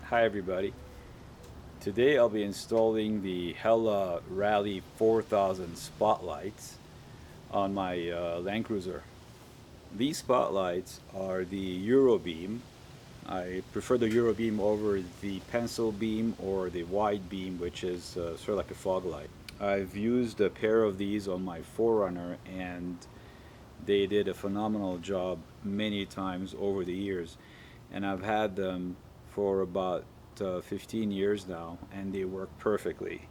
Hi everybody. Today I'll be installing the HELLA RALLYE 4000 spotlights on my Landcruiser. These spotlights are the Eurobeam. I prefer the Eurobeam over the pencil beam or the wide beam, which is sort of like a fog light. I've used a pair of these on my 4Runner and they did a phenomenal job many times over the years, and I've had them for about 15 years now and they work perfectly.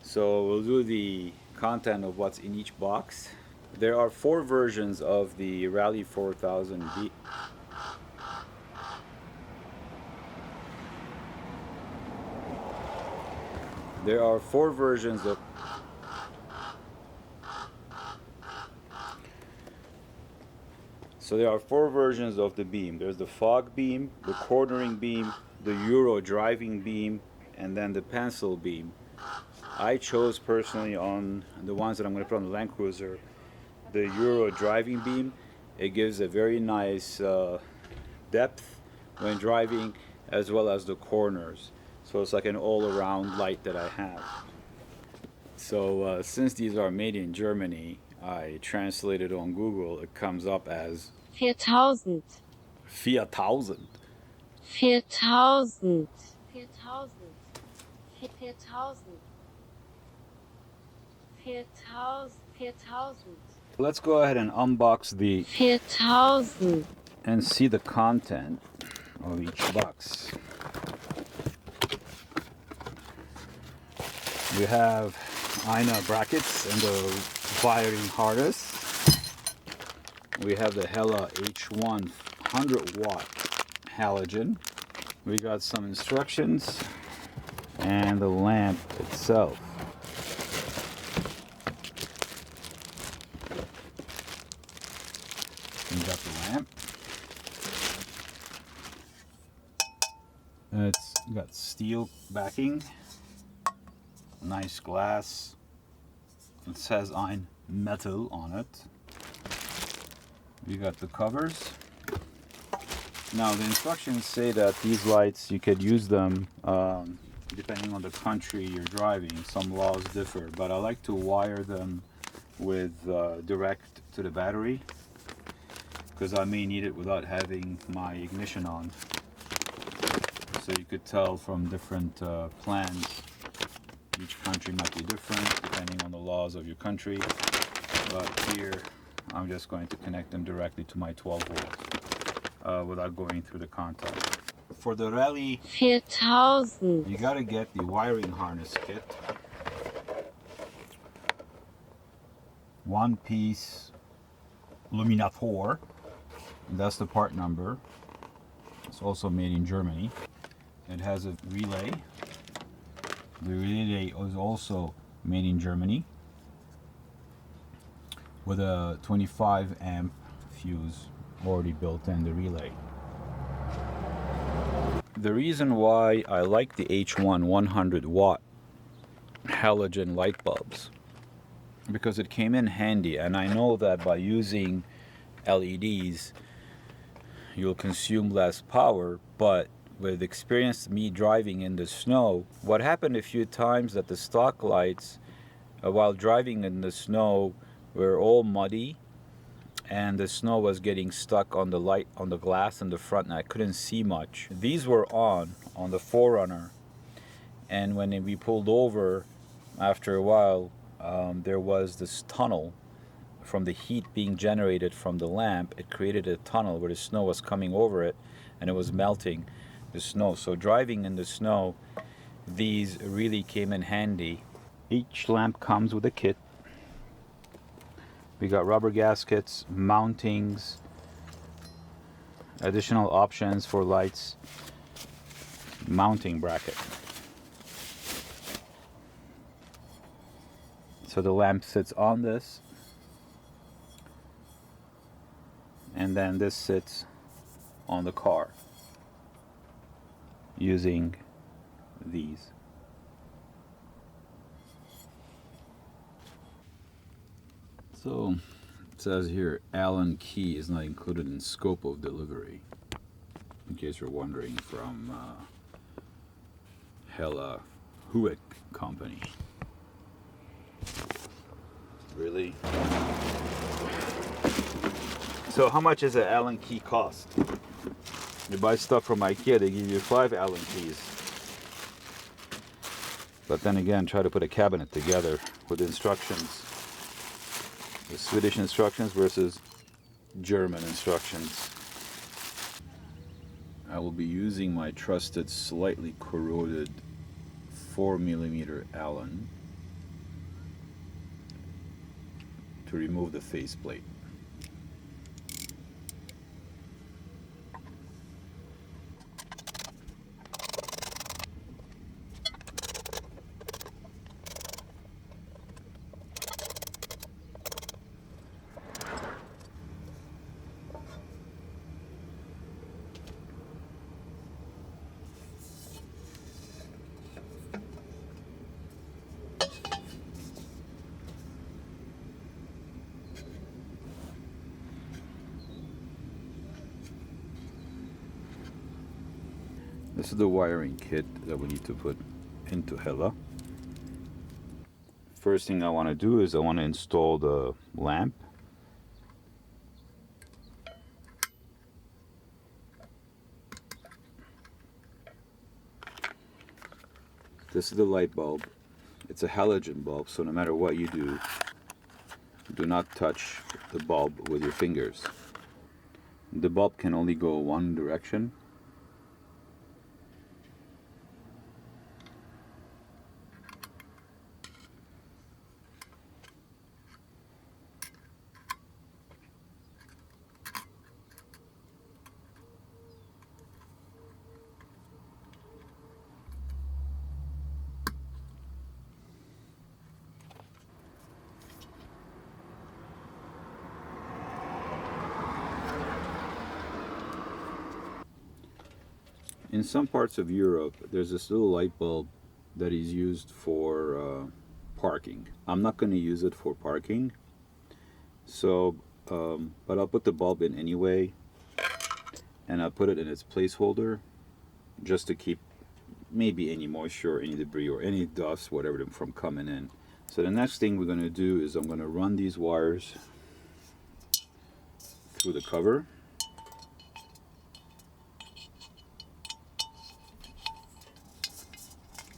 So we'll do the content of what's in each box. There are 4 versions of the RALLYE 4000 There are 4 versions of there are 4 versions of the beam. There's the fog beam, the cornering beam, the Euro driving beam, and then the pencil beam. I chose personally on the ones that I'm going to put on the Landcruiser the Euro driving beam. It gives a very nice depth when driving, as well as the corners. So it's like an all-around light that I have. So since these are made in Germany, I translated on Google. It comes up as 4000. 4000. 4000. 4000. 4000. 4000. Let's go ahead and unbox the 4000 and see the content of each box. We have INA brackets and the wiring harness. We have the HELLA H1 100-watt halogen. We got some instructions and the lamp itself. We got the lamp. It's got steel backing, nice glass. It says Ein metal on it. We got the covers. Now the instructions say that these lights, you could use them depending on the country you're driving. Some laws differ, but I like to wire them with direct to the battery because I may need it without having my ignition on. So you could tell from different plans, each country might be different depending on the laws of your country. But here I'm just going to connect them directly to my 12 volts without going through the contact. For the RALLYE 4000, you gotta get the wiring harness kit. One piece Luminator. That's the part number. It's also made in Germany. It has a relay. The relay is also made in Germany with a 25 amp fuse already built in the relay. The reason why I like the H1 100-watt halogen light bulbs, because it came in handy, and I know that by using LEDs you'll consume less power, but with experience me driving in the snow, what happened a few times that the stock lights while driving in the snow were all muddy and the snow was getting stuck on the light, on the glass in the front, and I couldn't see much. These were on the 4Runner, and when we pulled over after a while, there was this tunnel from the heat being generated from the lamp. It created a tunnel where the snow was coming over it and it was melting the snow. So driving in the snow, these really came in handy. Each lamp comes with a kit. We got rubber gaskets, mountings, additional options for lights, mounting bracket. So the lamp sits on this, and then this sits on the car using these. So it says here, Allen key is not included in scope of delivery, in case you're wondering from Hella Huick company. Really? So how much does an Allen key cost? You buy stuff from IKEA, they give you 5 Allen keys. But then again, try to put a cabinet together with instructions. The Swedish instructions versus German instructions. I will be using my trusted, slightly corroded 4mm Allen to remove the faceplate. This is the wiring kit that we need to put into Hella. First thing I want to do is I want to install the lamp. This is the light bulb. It's a halogen bulb, so no matter what you do not touch the bulb with your fingers. The bulb can only go one direction. In some parts of Europe, there's this little light bulb that is used for parking. I'm not going to use it for parking, so but I'll put the bulb in anyway, and I'll put it in its placeholder just to keep maybe any moisture, any debris, or any dust, whatever, from coming in. So the next thing we're going to do is I'm going to run these wires through the cover.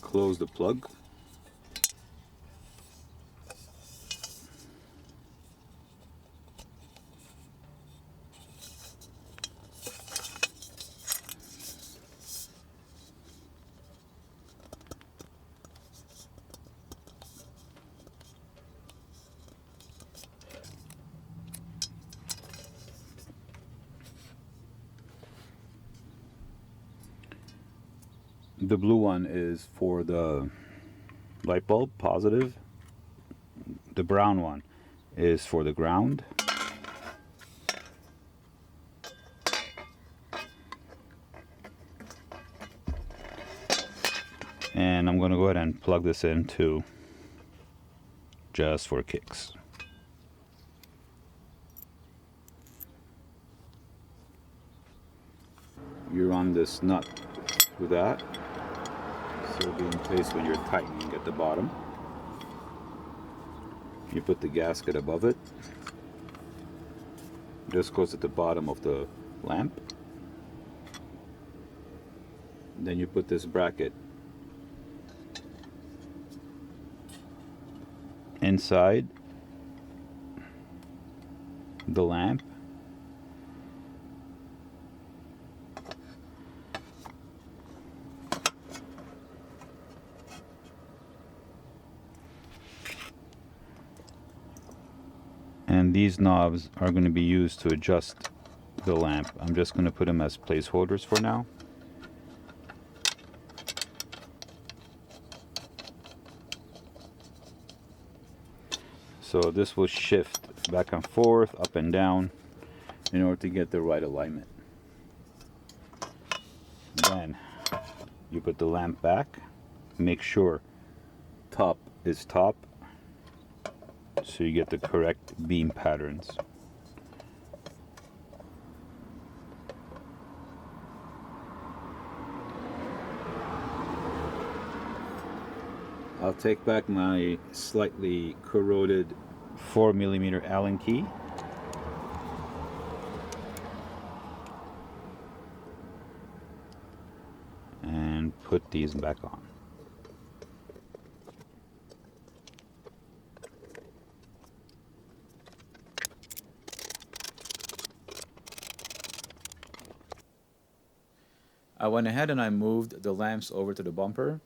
Close the plug. The blue one is for the light bulb, positive. The brown one is for the ground. And I'm going to go ahead and plug this in too, just for kicks. You run this nut through that. So it'll be in place when you're tightening at the bottom. You put the gasket above it. This goes at the bottom of the lamp. Then you put this bracket inside the lamp. And these knobs are going to be used to adjust the lamp. I'm just going to put them as placeholders for now. So this will shift back and forth, up and down, in order to get the right alignment. Then you put the lamp back. Make sure top is top, so you get the correct beam patterns. I'll take back my slightly corroded 4mm Allen key. And put these back on. I went ahead and I moved the lamps over to the bumper.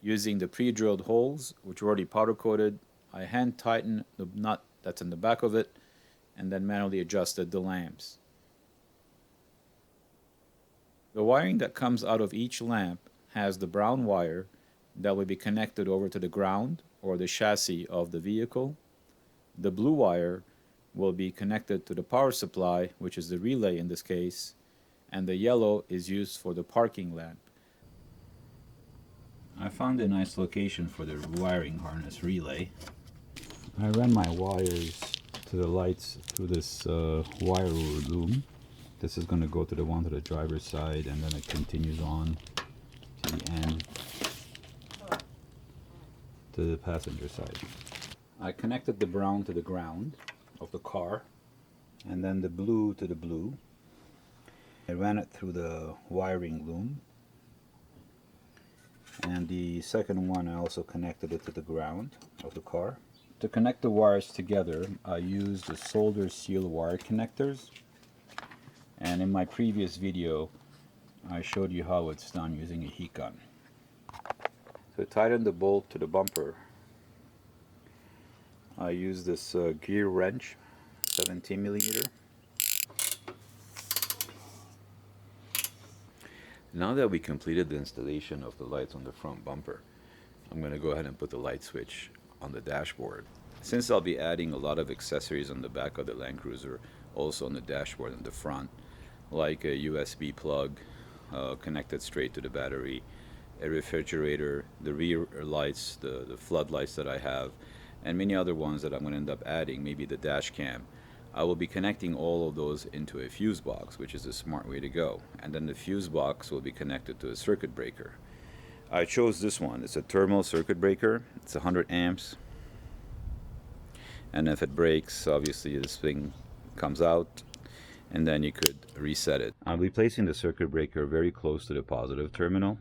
Using the pre-drilled holes, which were already powder coated, I hand tightened the nut that's in the back of it and then manually adjusted the lamps. The wiring that comes out of each lamp has the brown wire that will be connected over to the ground or the chassis of the vehicle. The blue wire will be connected to the power supply, which is the relay in this case, and the yellow is used for the parking lamp. I found a nice location for the wiring harness relay. I ran my wires to the lights through this wire loom. This is going to go to the one to the driver's side, and then it continues on to the end to the passenger side. I connected the brown to the ground of the car, and then the blue to the blue. I ran it through the wiring loom, and the second one I also connected it to the ground of the car. To connect the wires together, I used the solder seal wire connectors, and in my previous video I showed you how it's done using a heat gun. To tighten the bolt to the bumper, I use this gear wrench, 17mm. Now that we completed the installation of the lights on the front bumper, I'm going to go ahead and put the light switch on the dashboard. Since I'll be adding a lot of accessories on the back of the Landcruiser, also on the dashboard in the front, like a USB plug connected straight to the battery, a refrigerator, the rear lights, the floodlights that I have, and many other ones that I'm going to end up adding, maybe the dash cam. I will be connecting all of those into a fuse box, which is a smart way to go. And then the fuse box will be connected to a circuit breaker. I chose this one. It's a thermal circuit breaker. It's 100 amps. And if it breaks, obviously this thing comes out, and then you could reset it. I'll be placing the circuit breaker very close to the positive terminal.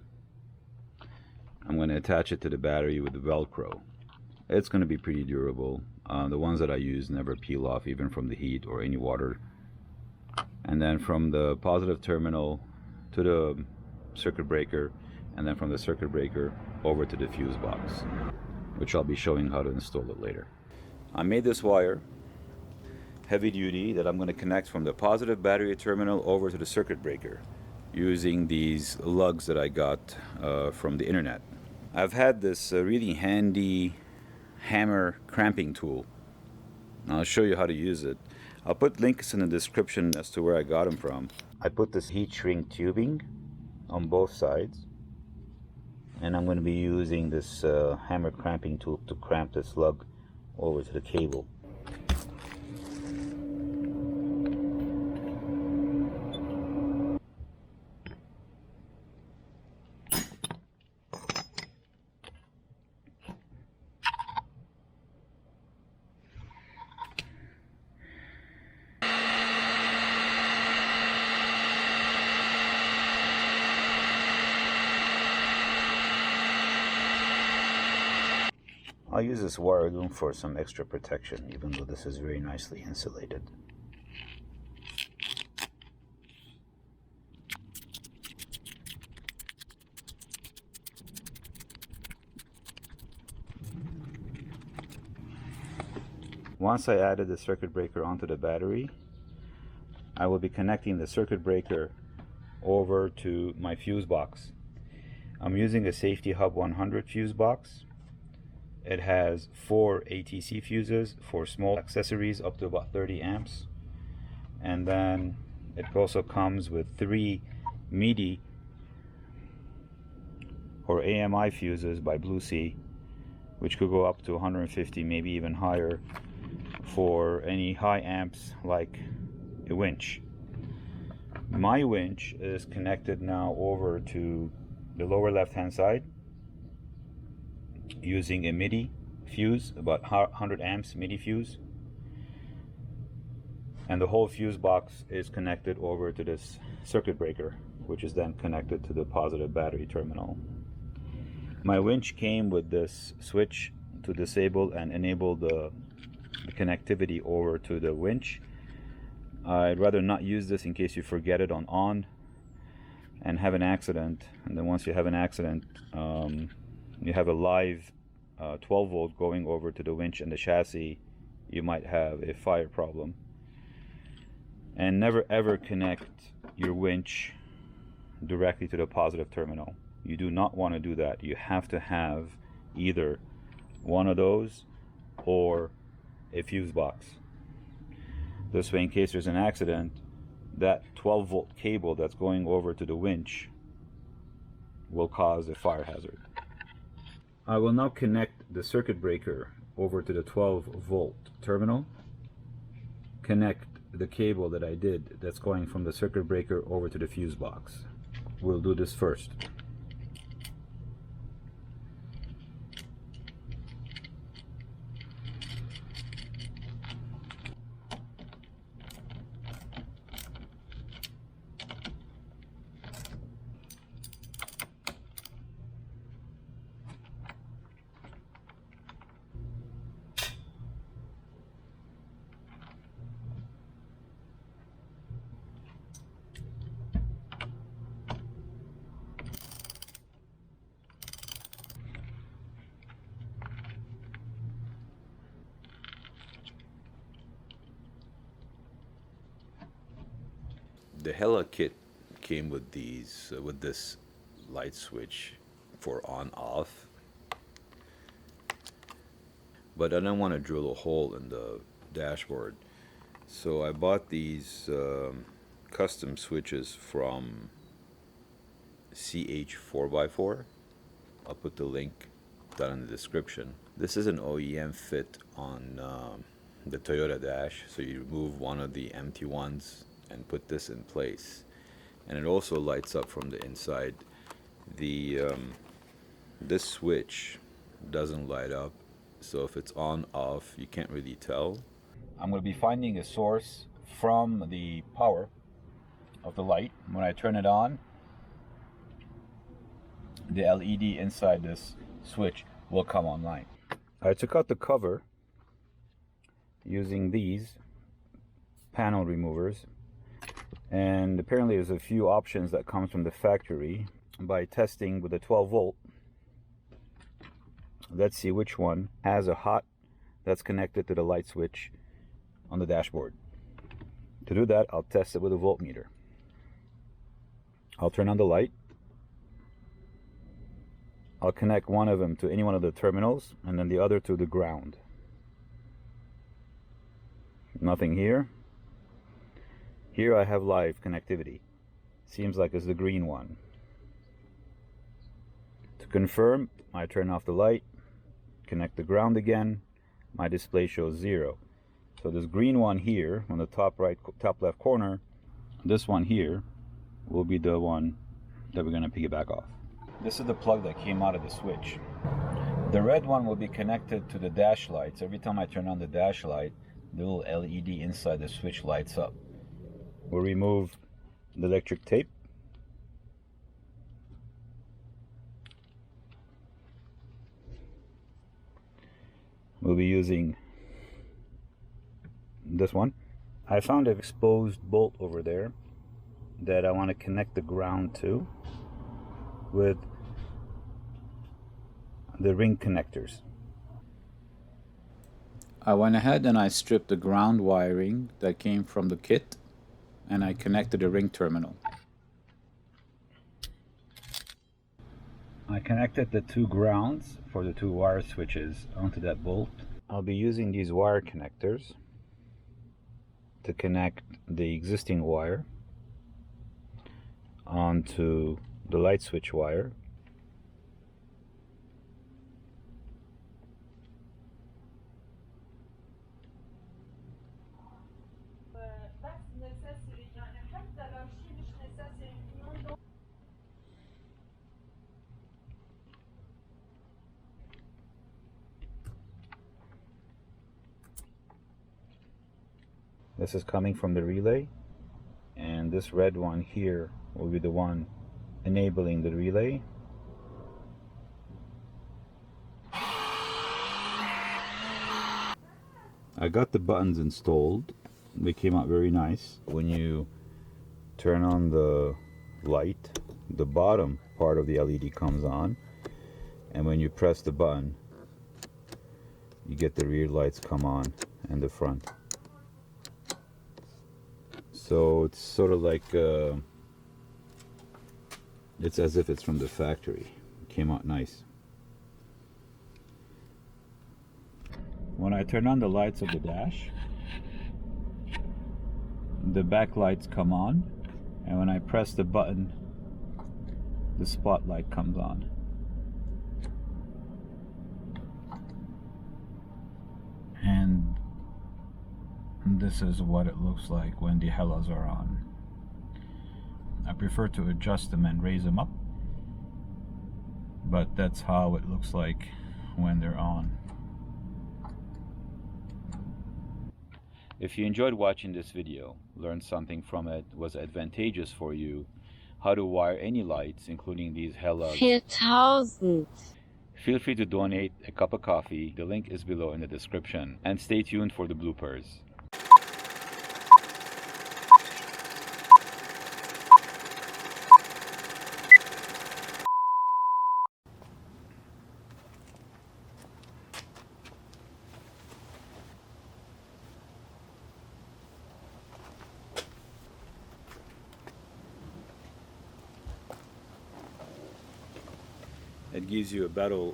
I'm going to attach it to the battery with the Velcro. It's going to be pretty durable. The ones that I use never peel off, even from the heat or any water. And then from the positive terminal to the circuit breaker, and then from the circuit breaker over to the fuse box, which I'll be showing how to install it later. I made this wire heavy duty that I'm going to connect from the positive battery terminal over to the circuit breaker using these lugs that I got from the internet. I've had this really handy hammer cramping tool. I'll show you how to use it. I'll put links in the description as to where I got them from. I put this heat shrink tubing on both sides, and I'm going to be using this hammer cramping tool to cramp this lug over to the cable. I'll use this wire loom for some extra protection, even though this is very nicely insulated. Once I added the circuit breaker onto the battery, I will be connecting the circuit breaker over to my fuse box. I'm using a Safety Hub 100 fuse box. It has 4 ATC fuses for small accessories up to about 30 amps. And then it also comes with 3 MIDI or AMI fuses by Blue Sea, which could go up to 150, maybe even higher, for any high amps like a winch. My winch is connected now over to the lower left hand side, using a MIDI fuse, about 100 amps MIDI fuse. And the whole fuse box is connected over to this circuit breaker, which is then connected to the positive battery terminal. My winch came with this switch to disable and enable the connectivity over to the winch. I'd rather not use this in case you forget it on and have an accident, and then once you have an accident, you have a live 12 volt going over to the winch and the chassis, you might have a fire problem. And never ever connect your winch directly to the positive terminal. You do not want to do that. You have to have either one of those or a fuse box. This way, in case there's an accident, that 12 volt cable that's going over to the winch will cause a fire hazard. I will now connect the circuit breaker over to the 12 volt terminal, connect the cable that I did that's going from the circuit breaker over to the fuse box. We'll do this first. The HELLA kit came with these, with this light switch for on-off, but I didn't want to drill a hole in the dashboard, so I bought these custom switches from CH4x4. I'll put the link down in the description. This is an OEM fit on the Toyota dash, so you remove one of the empty ones and put this in place, and it also lights up from the inside. This switch doesn't light up, so if it's on off you can't really tell. I'm going to be finding a source from the power of the light. When I turn it on, the LED inside this switch will come online. I took out the cover using these panel removers, and apparently there's a few options that comes from the factory. By testing with a 12 volt, let's see which one has a hot that's connected to the light switch on the dashboard. To do that, I'll test it with a voltmeter. I'll turn on the light. I'll connect one of them to any one of the terminals and then the other to the ground. Nothing here. Here I have live connectivity. Seems like it's the green one. To confirm, I turn off the light, connect the ground again. My display shows 0. So this green one here on the top left corner, this one here will be the one that we're going to piggyback off. This is the plug that came out of the switch. The red one will be connected to the dash lights. Every time I turn on the dash light, the little LED inside the switch lights up. We'll remove the electric tape. We'll be using this one. I found an exposed bolt over there that I want to connect the ground to with the ring connectors. I went ahead and I stripped the ground wiring that came from the kit, and I connected the ring terminal. I connected the 2 grounds for the 2 wire switches onto that bolt. I'll be using these wire connectors to connect the existing wire onto the light switch wire. This is coming from the relay, and this red one here will be the one enabling the relay. I got the buttons installed. They came out very nice. When you turn on the light, the bottom part of the LED comes on, and when you press the button, you get the rear lights come on and the front. So it's sort of like it's as if it's from the factory. It came out nice. When I turn on the lights of the dash, the back lights come on, and when I press the button, the spotlight comes on. And this is what it looks like when the HELLAs are on. I prefer to adjust them and raise them up, but that's how it looks like when they're on. If you enjoyed watching this video, learned something from it, was advantageous for you, how to wire any lights, including these HELLAs, 4000. feel free to donate a cup of coffee. The link is below in the description. And stay tuned for the bloopers. It gives you a better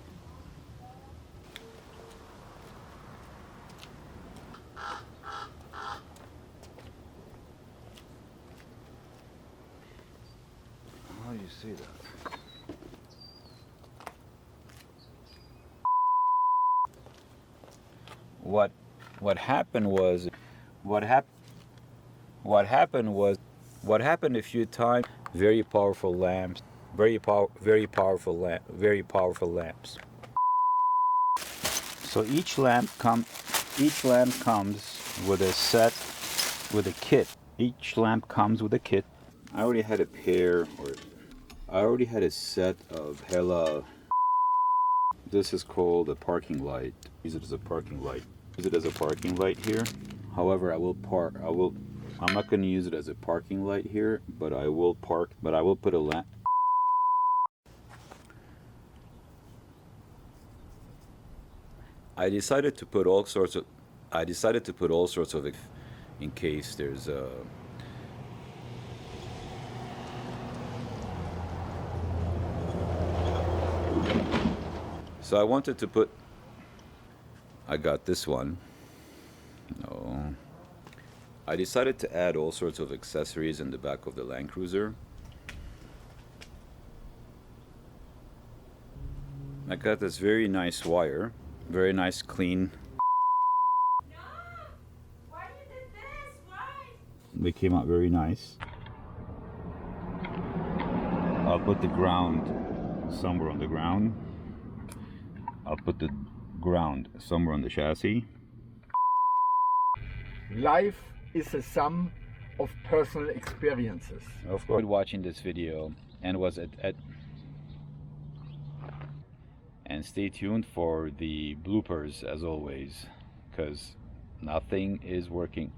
how do you say that? What happened was what happened a few times. Very powerful lamps. Very powerful lamps. So each lamp comes with a set, with a kit. Each lamp comes with a kit. I already had a set of HELLA. This is called a parking light. Use it as a parking light. Use it as a parking light here. However, I'm not going to use it as a parking light here, but I will put a lamp. I decided to put all sorts of in case there's a so I wanted to put I got this one. No. I decided to add all sorts of accessories in the back of the Landcruiser. I got this very nice wire, very nice clean. No! Why you did this? Why? They came out very nice. I'll put the ground somewhere on the ground. I'll put the ground somewhere on the chassis. Life is a sum of personal experiences. Of course, watching this video and and stay tuned for the bloopers as always, because nothing is working.